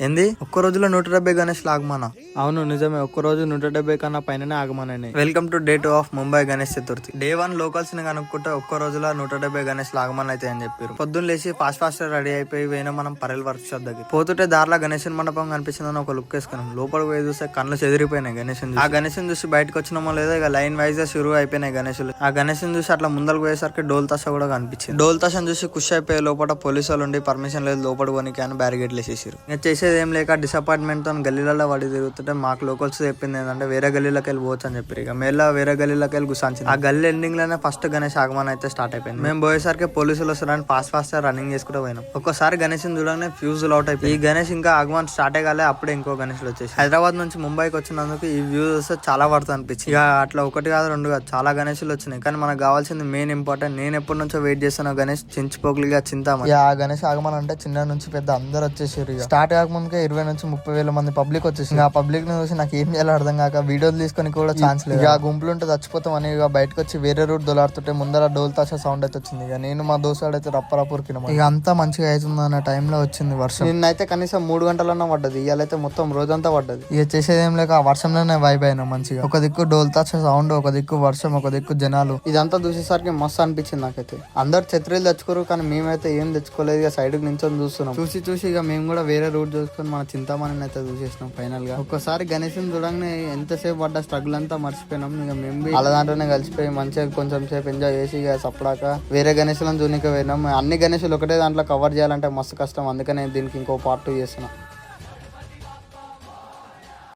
ఏంది ఒక్క రోజులో 170 గణేష్ ఆగమనా? అవును నిజమే, ఒక్కరోజు 170 కన్నా పైననే ఆగమనని. Welcome to day 2 of Mumbai Ganesh Chaturthi. Day 1 locals ని కనుక్కుంటే ఒక్క రోజులో 170 గణేష్ ఆగమన్ అయితే అని చెప్పారు. పొద్దున్న లేచి ఫాస్ట్ రెడీ అయిపోయి పోయినా మనం పరేల్ వర్క్ షాప్ దగ్గర పోతుంటే దారిలో గణేష్ మండపం కనిపించిందని ఒక లుక్ వేసుకున్నాం. లోపలికి పోయి చూస్తే కళ్ళు చెదిరిపోయినాయి గణేష్. ఆ గణేష్ చూసి బయటకు వచ్చినామో లేదో ఇక లైన్ వైజ్ గా షురు అయిపోయినాయి గణేషులు. ఆ గణేష్ చూసి అట్లా ముందరకు పోయేసరికి డోల్ తాష కూడా కనిపించింది. డోల్ తాషను చూసి ఖుషి అయిపోయి లోపల పోలీసు వాళ్ళు ఉండి పర్మిషన్ లేదు లోపల పోనీకి అని బ్యారిగేట్లు వేసేసారు. ఇంకా చేసేది ఏం లేక డిసప్పాయింట్మెంట్ తో గల్లీలలో వాడి తిరుగుతుంటే మాకు లోకల్స్ చెప్పింది ఏంటంటే వేరే గల్లీలోకి వెళ్ళి పోవచ్చు అని చెప్పారు. ఇక మేళ వేరే గల్లీలోకి వెళ్ళి గుసాంచింది. ఆ గల్లీ ఎండింగ్ లోనే ఫస్ట్ గణేష్ ఆగమన్ అయితే స్టార్ట్ అయిపోయింది. మేము పోయేసరికి పోలీసులు వస్తారని ఫాస్ట్ రన్నింగ్ చేసుకుంటూ పోయినాం. ఒక్కసారి గణేష్ చూడగానే ఫ్యూజ్ అవుట్ అయిపోయి ఈ గణేష్ ఇంకా ఆగమన్ స్టార్ట్ అయ్యాలే అప్పుడే ఇంకో గణేష్ వచ్చేసి హైదరాబాద్ నుంచి ముంబైకి వచ్చినందుకు ఈ వ్యూ వస్తే చాలా పడుతుంది అనిపించింది. ఇక అట్లా ఒకటి కాదు రెండు కాదు చాలా గణేషులు వచ్చినాయి. కానీ మనకు కావాల్సింది మెయిన్ ఇంపార్టెంట్. నేను ఎప్పటి నుంచో వెయిట్ చేస్తున్న గణేష్ చించిపోకలిగా చింతామణి. ఆ గణేష్ ఆగమన్ అంటే చిన్న నుంచి పెద్ద అందరు వచ్చేసారు. స్టార్ట్ కాకముందుకే 20 నుంచి 30,000 మంది పబ్లిక్ వచ్చేసి ఆ పబ్లిక్ ని చూసి నాకు ఏం చేయాలో అర్థం కాక వీడియోలు తీసుకొని కూడా ఛాన్స్ లేదు. ఇక గుంపులు ఉంటే చచ్చిపోతాం అని ఇక బయటకు వచ్చి వేరే రూట్ దొలాడుతుంటే ముందర డోల్ తాషా సౌండ్ అయితే వచ్చింది. ఇక నేను మా దోస్తాడు అయితే రప్పరపురికిన ఇక అంతా మంచిగా అవుతుంది అన్న టైంలో వచ్చింది వర్షం. నిన్నైతే కనీసం 3 గంటలన్నా పడ్డది. ఇవాళైతే మొత్తం రోజంతా పడ్డది. ఇక చేసేది ఏం లేక ఆ వర్షంలోనే వైబ్ అయినా మంచిగా. ఒక దిక్కు డోల్ తాషా సౌండ్, ఒక దిక్కు వర్షం, ఒక దిక్కు జనాలు. ఇదంతా చూసేసరికి మస్తు అనిపించింది నాకైతే. అందరు ఛత్రీలు తెచ్చుకోరు కానీ మేమైతే ఏం తెచ్చుకోలేదు. ఇక సైడ్ నించొని చూస్తున్నాం. చూసి ఇక మేము కూడా వేరే రూట్ చూసుకొని మన చింతామణిని అయితే చూసేసినాం. ఫైనల్ గా ఒక్కసారి గణేష్ చూడగానే ఎంతసేపు పడ్డ స్ట్రగుల్ అంతా మర్చిపోయినాం. ఇక మేము అలా దాంట్లోనే కలిసిపోయి మంచిగా కొంచెం సేపు ఎంజాయ్ చేసి ఇక సపడాక వేరే గణేషులను చూనిక పోయినాం. అన్ని గణేషులు ఒకటే దాంట్లో కవర్ చేయాలంటే మస్తు కష్టం. అందుకనే దీనికి ఇంకో పార్ట్ 2 చేస్తున్నాం.